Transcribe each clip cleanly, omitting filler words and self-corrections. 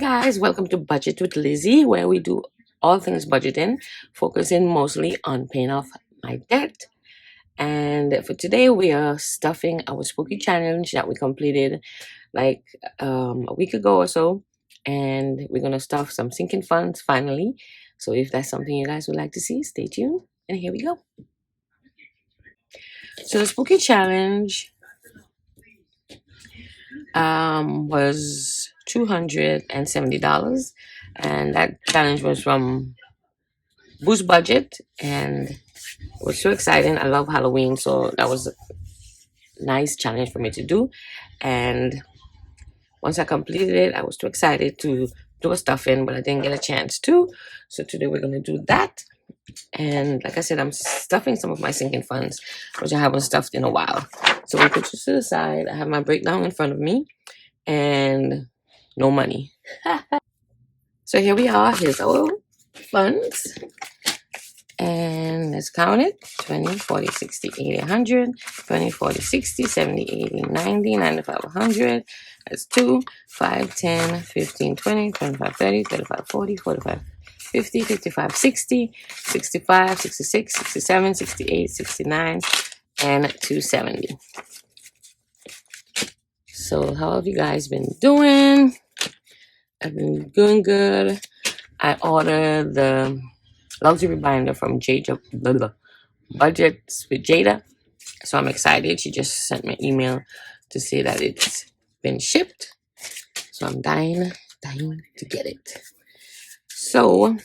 guys, welcome to Budget with Lizzy, where we do all things budgeting, focusing mostly on paying off my debt. And for today, we are stuffing our spooky challenge that we completed like a week ago or so. And we're going to stuff some sinking funds finally. So if that's something you guys would like to see, stay tuned. And here we go. So the spooky challenge was $270, and that challenge was from Boosbudget, and it was so exciting. I love Halloween, so that was a nice challenge for me to do. And once I completed it, I was too excited to do a stuffing, but I didn't get a chance to. So today we're going to do that. And like I said, I'm stuffing some of my sinking funds, which I haven't stuffed in a while. So we put this to the side. I have my breakdown in front of me and no money. So here we are. Here's our funds. And let's count it. 20, 40, 60, 80, 100. 20, 40, 60, 70, 80, 90, 95, 100. That's 2, 5, 10, 15, 20, 25, 30, 35, 40, 45, 50, 55, 60, 65, 66, 67, 68, 69, and 270. So how have you guys been doing? I've been doing good. I ordered the luxury binder from Budgets with Jada. So I'm excited. She just sent me an email to say that it's been shipped. So I'm dying to get it. So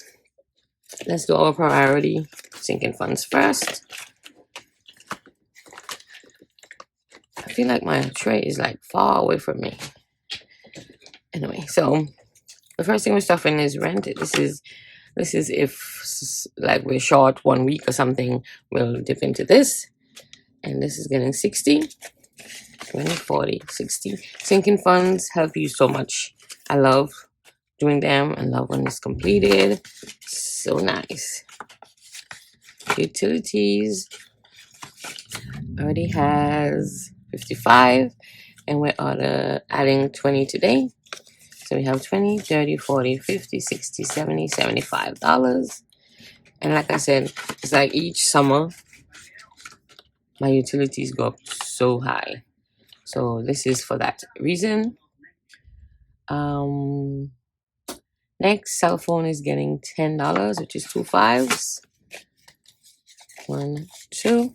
let's do our priority sinking funds first. I feel like my tray is like far away from me. Anyway, so the first thing we're stuffing is rent. This is if like we're short 1 week or something, we'll dip into this. And this is getting 60, 20, 40, 60. Sinking funds help you so much. I love doing them. I love when it's completed. So nice. Utilities already has 55, and we're adding 20 today. So we have 20, 30, 40, 50, 60, 70, $75. And like I said, it's like each summer, my utilities go up so high. So this is for that reason. Next, cell phone is getting $10, which is 2 5s. 1, 2.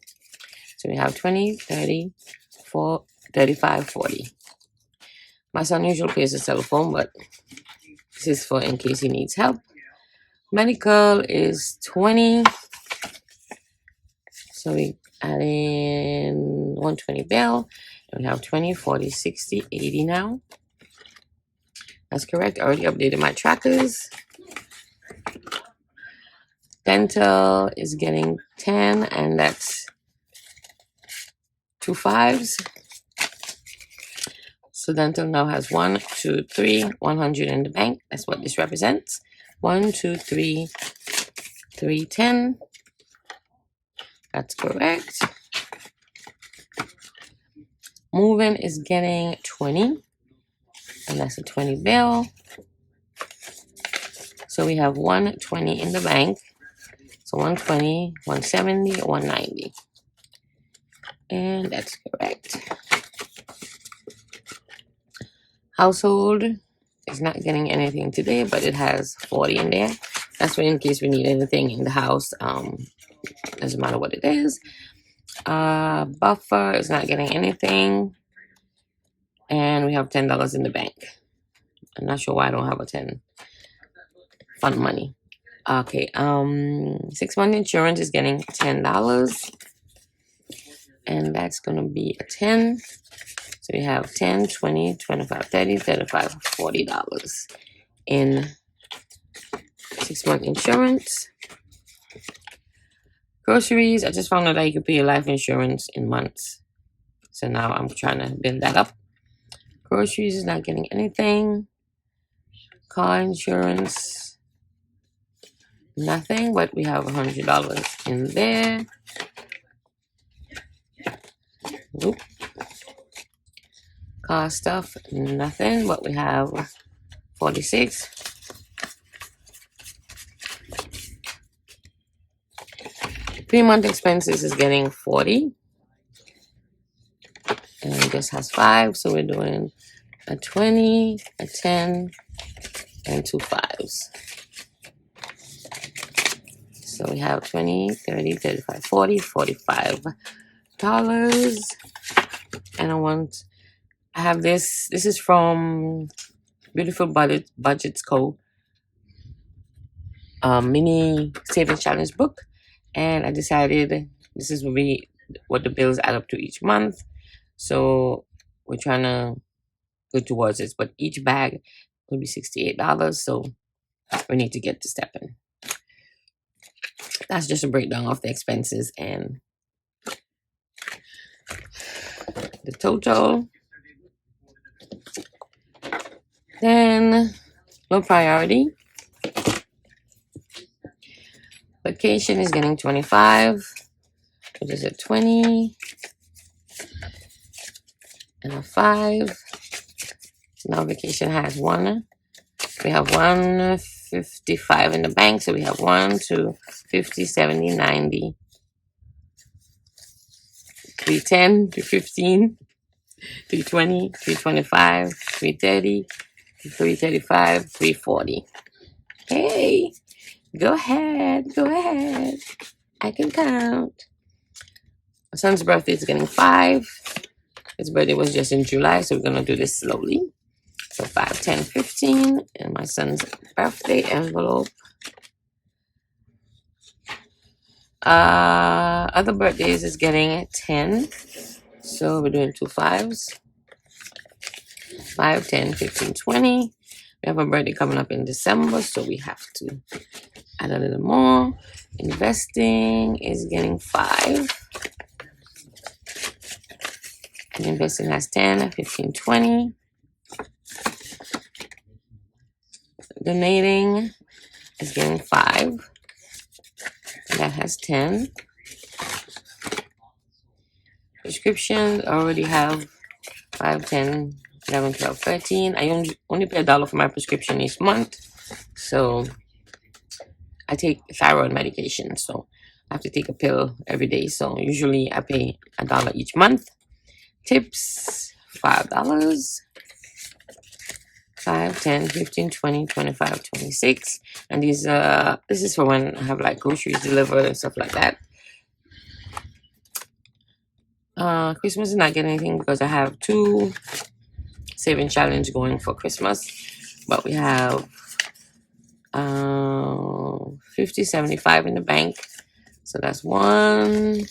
So we have 20, 30, 4, 35, 40. My son usually pays the cell phone, but this is for in case he needs help. Medical is 20. So we add in 120 bill. And we have 20, 40, 60, 80 now. That's correct. I already updated my trackers. Dental is getting 10, and that's 2 5s. So dental now has 1, 2, 3, 100 in the bank. That's what this represents. 1, 2, 3, 310. That's correct. Moving is getting 20, and that's a 20 bill. So we have 120 in the bank. So 120, 170, 190. And that's correct. Household is not getting anything today, but it has 40 in there. That's for in case we need anything in the house. Doesn't matter what it is. Buffer is not getting anything. And we have $10 in the bank. I'm not sure why I don't have a 10 fund money. Okay, 6-month insurance is getting $10. And that's gonna be a 10. So we have 10, 20, 25, 30, 35, $40 in 6-month insurance. Groceries, I just found out that you can pay your life insurance in months. So now I'm trying to build that up. Groceries is not getting anything. Car insurance, nothing, but we have $100 in there. Whoop. Car stuff, nothing, but we have $46. 3-month expenses is getting $40. And this has 5, so we're doing a 20, a 10, and 2 5s. So we have 20, 30, 35, 40, $45. And I have this. This is from Beautiful Budgets Co. Mini savings challenge book. And I decided this is what the bills add up to each month. So we're trying to go towards this. But each bag would be $68. So we need to get to stepping. That's just a breakdown of the expenses and the total. Then low priority. Vacation is getting 25. What is it? 20 and a 5. Now vacation has 1. We have 155 in the bank. So we have 1, 2, 50, 70, 90, 310, 315, 320, 325, 330, 335, 340. Hey, go ahead. I can count. My son's birthday is getting 5. His birthday was just in July, so we're going to do this slowly. So 5, 10, 15, and my son's birthday envelope. Other birthdays is getting 10. So we're doing 2 5s. 5, 10, 15, 20. We have a birthday coming up in December, so we have to add a little more. Investing is getting 5. And investing has 10, 15, 20. Donating is getting 5. That has 10. Prescriptions already have 5, 10, 11, 12, 13. I only pay $1 for my prescription each month. So I take thyroid medication. So I have to take a pill every day. So usually I pay $1 each month. Tips, $5. 5, 10, 15, 20, 25, 26. And this is for when I have like groceries delivered and stuff like that. Christmas is not getting anything because I have 2 saving challenge going for Christmas. But we have 50, 75 in the bank. So that's 1.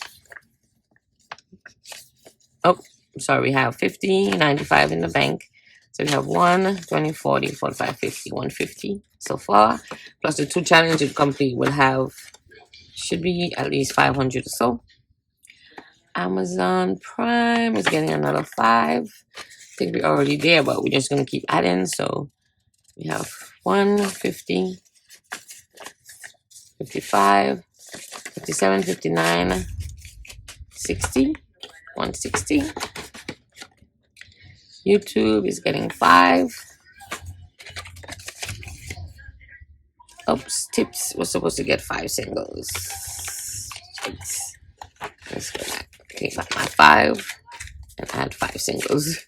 Oh, I'm sorry. We have 50, 95 in the bank. So we have 1, 20, 40, 45, 50, 150 so far. Plus the 2 challenges complete will have, should be at least 500 or so. Amazon Prime is getting another 5. I think we're already there, but we're just going to keep adding. So we have 150, 55, 57, 59, 60, 160. YouTube is getting 5. Oops, tips was supposed to get 5 singles. Let's go back. Take back my 5 and add 5 singles.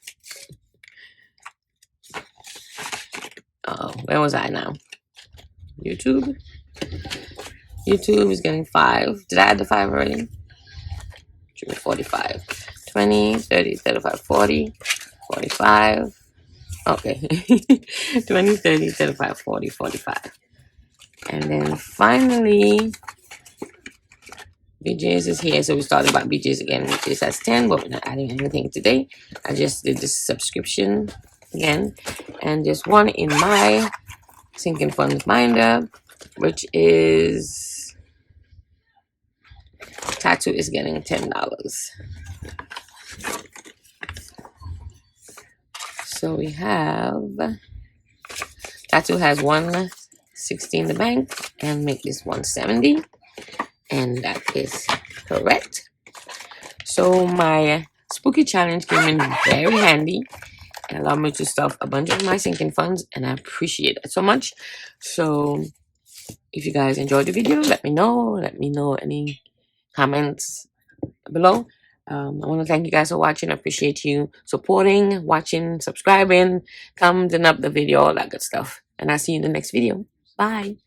Where was I now? YouTube. YouTube is getting 5. Did I add the 5 already? Should be 45. 20, 30, 35, 40, 45. Okay. 20, 30, 35, 40, 45. And then finally, BJ's is here. So we started about BJ's again. BJ's has 10, but we're not adding anything today. I just did this subscription again. And just one in my Sinkingfunds binder, which is Tattoo is getting $10. So we have Tattoo has 160 in the bank and make this 170. And that is correct. So my spooky challenge came in very handy. and allow me to stuff a bunch of my sinking funds, and I appreciate it so much. So if you guys enjoyed the video, let me know. Let me know any comments below. I want to thank you guys for watching. I appreciate you supporting, watching, subscribing, thumbing up the video, all that good stuff. And I'll see you in the next video. Bye.